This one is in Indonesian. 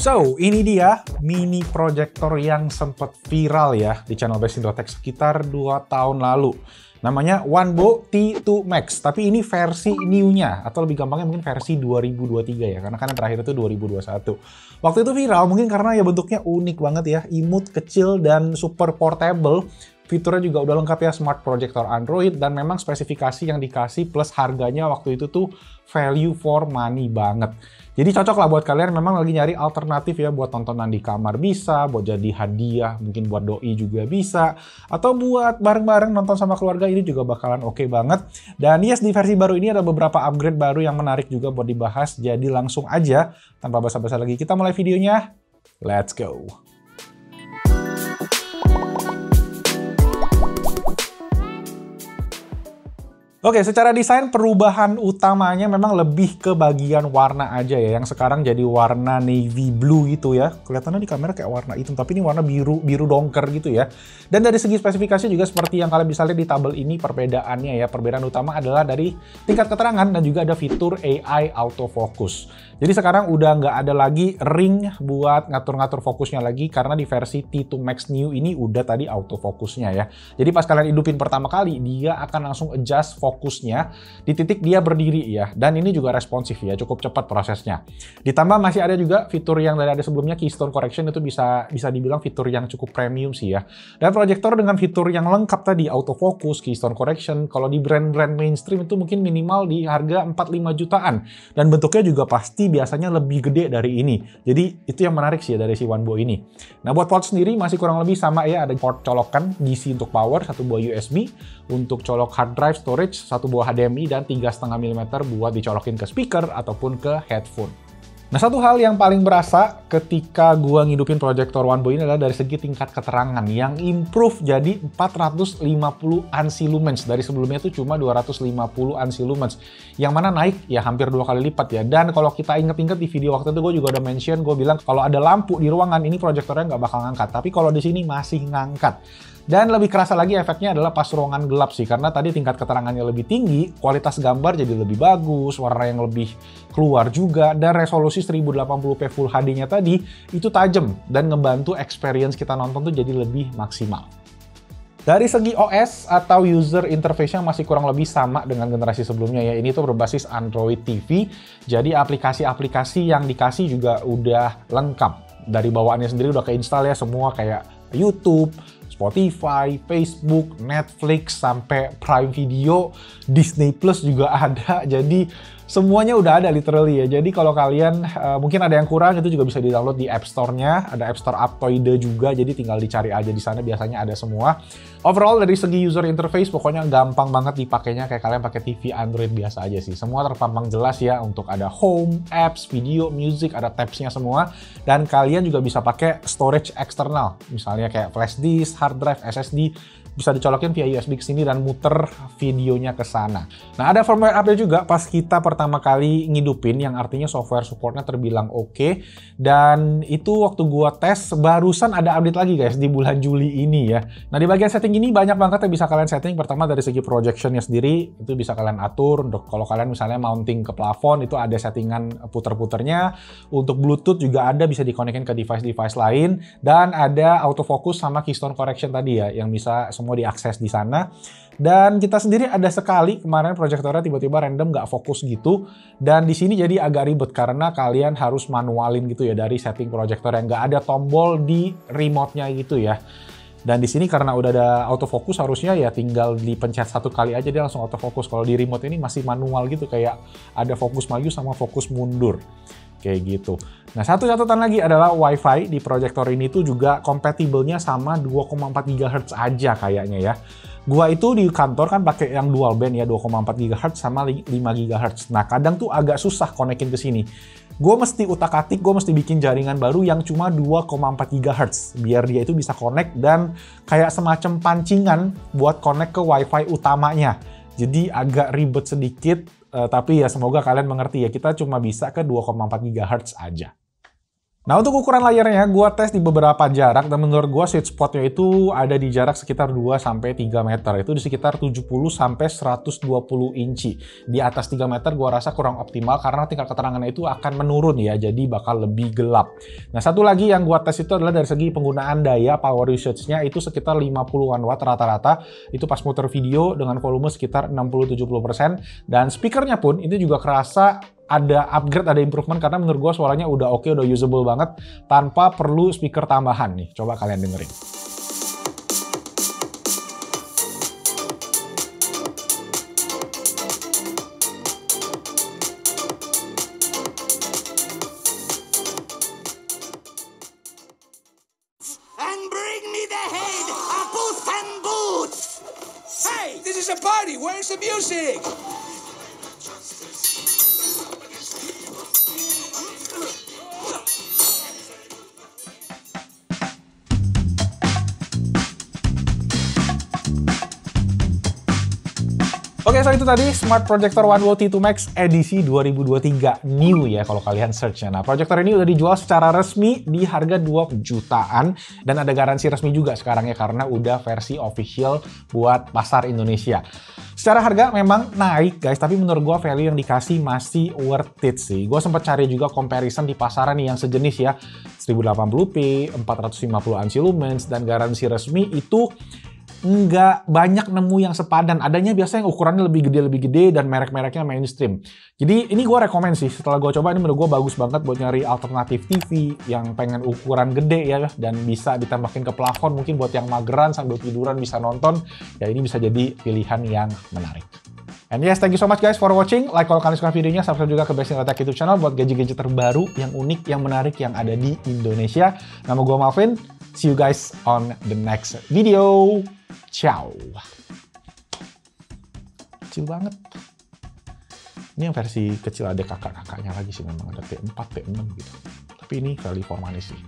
So, ini dia mini projector yang sempat viral ya di channel Best Indotech sekitar 2 tahun lalu. Namanya OneBo T2 Max, tapi ini versi new-nya, atau lebih gampangnya mungkin versi 2023 ya, karena kan yang terakhir itu 2021. Waktu itu viral mungkin karena ya bentuknya unik banget ya, imut, kecil, dan super portable. Fiturnya juga udah lengkap ya, smart projector Android, dan memang spesifikasi yang dikasih plus harganya waktu itu tuh value for money banget. Jadi cocok lah buat kalian memang lagi nyari alternatif ya, buat tontonan di kamar bisa, buat jadi hadiah, mungkin buat doi juga bisa, atau buat bareng-bareng nonton sama keluarga, ini juga bakalan oke banget. Dan yes, di versi baru ini ada beberapa upgrade baru yang menarik juga buat dibahas, jadi langsung aja, tanpa basa-basi lagi, kita mulai videonya. Let's go! Oke, secara desain perubahan utamanya memang lebih ke bagian warna aja ya, yang sekarang jadi warna navy blue gitu ya. Kelihatannya di kamera kayak warna hitam, tapi ini warna biru dongker gitu ya. Dan dari segi spesifikasi juga seperti yang kalian bisa lihat di tabel ini perbedaannya ya. Perbedaan utama adalah dari tingkat keterangan dan juga ada fitur AI autofocus. Jadi sekarang udah nggak ada lagi ring buat ngatur-ngatur fokusnya lagi, karena di versi T2 Max New ini udah tadi autofokusnya ya. Jadi pas kalian hidupin pertama kali, dia akan langsung adjust fokusnya di titik dia berdiri ya. Dan ini juga responsif ya, cukup cepat prosesnya. Ditambah masih ada juga fitur yang dari ada sebelumnya, keystone correction, itu bisa dibilang fitur yang cukup premium sih ya. Dan proyektor dengan fitur yang lengkap tadi, autofocus, keystone correction, kalau di brand-brand mainstream itu mungkin minimal di harga 4-5 jutaan. Dan bentuknya juga pasti biasanya lebih gede dari ini. Jadi itu yang menarik sih ya dari si OneBo ini. Nah, buat port sendiri masih kurang lebih sama ya, ada port colokan DC untuk power, 1 buah USB, untuk colok hard drive storage, 1 buah HDMI, dan 3,5 mm buat dicolokin ke speaker ataupun ke headphone. Nah, satu hal yang paling berasa ketika gua ngidupin proyektor OneBo ini adalah dari segi tingkat keterangan yang improve jadi 450 ANSI lumens. Dari sebelumnya itu cuma 250 ANSI lumens. Yang mana naik ya hampir 2 kali lipat ya. Dan kalau kita inget-inget di video waktu itu gue juga udah mention, gue bilang kalau ada lampu di ruangan ini proyektornya nggak bakal ngangkat. Tapi kalau di sini masih ngangkat. Dan lebih kerasa lagi efeknya adalah pas ruangan gelap sih, karena tadi tingkat keterangannya lebih tinggi, kualitas gambar jadi lebih bagus, warna yang lebih keluar juga, dan resolusi 1080p Full HD-nya tadi itu tajam dan ngebantu experience kita nonton tuh jadi lebih maksimal. Dari segi OS atau user interface-nya masih kurang lebih sama dengan generasi sebelumnya ya. Ini tuh berbasis Android TV, jadi aplikasi-aplikasi yang dikasih juga udah lengkap. Dari bawaannya sendiri udah keinstall ya, semua kayak YouTube, Spotify, Facebook, Netflix, sampai Prime Video, Disney Plus juga ada. Jadi semuanya udah ada literally ya. Jadi kalau kalian mungkin ada yang kurang, itu juga bisa di-download di App Store-nya. Ada App Store Aptoide juga, jadi tinggal dicari aja di sana, biasanya ada semua. Overall dari segi user interface pokoknya gampang banget dipakainya, kayak kalian pakai TV Android biasa aja sih. Semua terpampang jelas ya, untuk ada home, apps, video, music, ada tabs-nya semua. Dan kalian juga bisa pakai storage eksternal, misalnya kayak flash disk, hard drive, SSD, bisa dicolokin via USB ke sini dan muter videonya ke sana. Nah, ada firmware update juga pas kita pertama kali ngidupin, yang artinya software supportnya terbilang oke. Dan itu waktu gua tes, barusan ada update lagi guys di bulan Juli ini ya. Nah, di bagian setting ini banyak banget yang bisa kalian setting. Pertama dari segi projectionnya sendiri, itu bisa kalian atur. Untuk kalau kalian misalnya mounting ke plafon, itu ada settingan puter-puternya. Untuk Bluetooth juga ada, bisa dikonekin ke device-device lain. Dan ada autofocus sama keystone correction tadi ya, yang bisa semua diakses di sana. Dan kita sendiri ada sekali kemarin proyektornya tiba-tiba random nggak fokus gitu, dan di sini jadi agak ribet karena kalian harus manualin gitu ya dari setting proyektor yang nggak ada tombol di remote-nya gitu ya. Dan di sini karena udah ada autofocus, harusnya ya tinggal dipencet 1 kali aja dia langsung autofocus. Kalau di remote ini masih manual gitu, kayak ada fokus maju sama fokus mundur. Kayak gitu. Nah, satu catatan lagi adalah Wi-Fi di proyektor ini tuh juga kompatibelnya sama 2,4 GHz aja kayaknya ya. Gua itu di kantor kan pakai yang dual band ya, 2,4 GHz sama 5 GHz. Nah, kadang tuh agak susah konekin ke sini. Gue mesti utak-atik, gue mesti bikin jaringan baru yang cuma 2,4 GHz. Biar dia itu bisa connect dan kayak semacam pancingan buat connect ke Wi-Fi utamanya. Jadi agak ribet sedikit. Tapi ya semoga kalian mengerti ya, kita cuma bisa ke 2,4 GHz aja. Nah, untuk ukuran layarnya, gue tes di beberapa jarak, dan menurut gue sweet spotnya itu ada di jarak sekitar 2-3 meter. Itu di sekitar 70-120 inci. Di atas 3 meter gue rasa kurang optimal, karena tingkat keterangannya itu akan menurun ya, jadi bakal lebih gelap. Nah, satu lagi yang gue tes itu adalah dari segi penggunaan daya, power usage-nya itu sekitar 50-an watt rata-rata. Itu pas muter video dengan volume sekitar 60-70%. Dan speakernya pun itu juga kerasa ada upgrade, ada improvement, karena menurut gue suaranya udah oke, udah usable banget tanpa perlu speaker tambahan nih. Coba kalian dengerin. And bring me the head of Boots and Boots! Hey, this is a party. Where's the music? Oke, so itu tadi Smart Projector OneWall T2 Max edisi 2023 new ya kalau kalian search-nya. Nah, projector ini udah dijual secara resmi di harga 2 jutaan dan ada garansi resmi juga sekarang ya, karena udah versi official buat pasar Indonesia. Secara harga memang naik guys, tapi menurut gua value yang dikasih masih worth it sih. Gua sempat cari juga comparison di pasaran nih yang sejenis ya, 1080p, 450 ANSI lumens, dan garansi resmi itu nggak banyak nemu yang sepadan. Adanya biasanya yang ukurannya lebih gede dan merek-mereknya mainstream. Jadi ini gue rekomen sih, setelah gue coba ini menurut gue bagus banget buat nyari alternatif TV yang pengen ukuran gede ya, dan bisa ditambahin ke plafon, mungkin buat yang mageran sambil tiduran bisa nonton, ya ini bisa jadi pilihan yang menarik. And yes, thank you so much guys for watching. Like kalau kalian suka videonya, subscribe juga ke Best in Tech YouTube channel buat gadget-gadget terbaru, yang unik, yang menarik, yang ada di Indonesia. Nama gue Malvin, see you guys on the next video. Ciao. Kecil banget. Ini yang versi kecil, ada kakak-kakaknya lagi sih, memang ada T4, T6 gitu. Tapi ini kali formanis sih.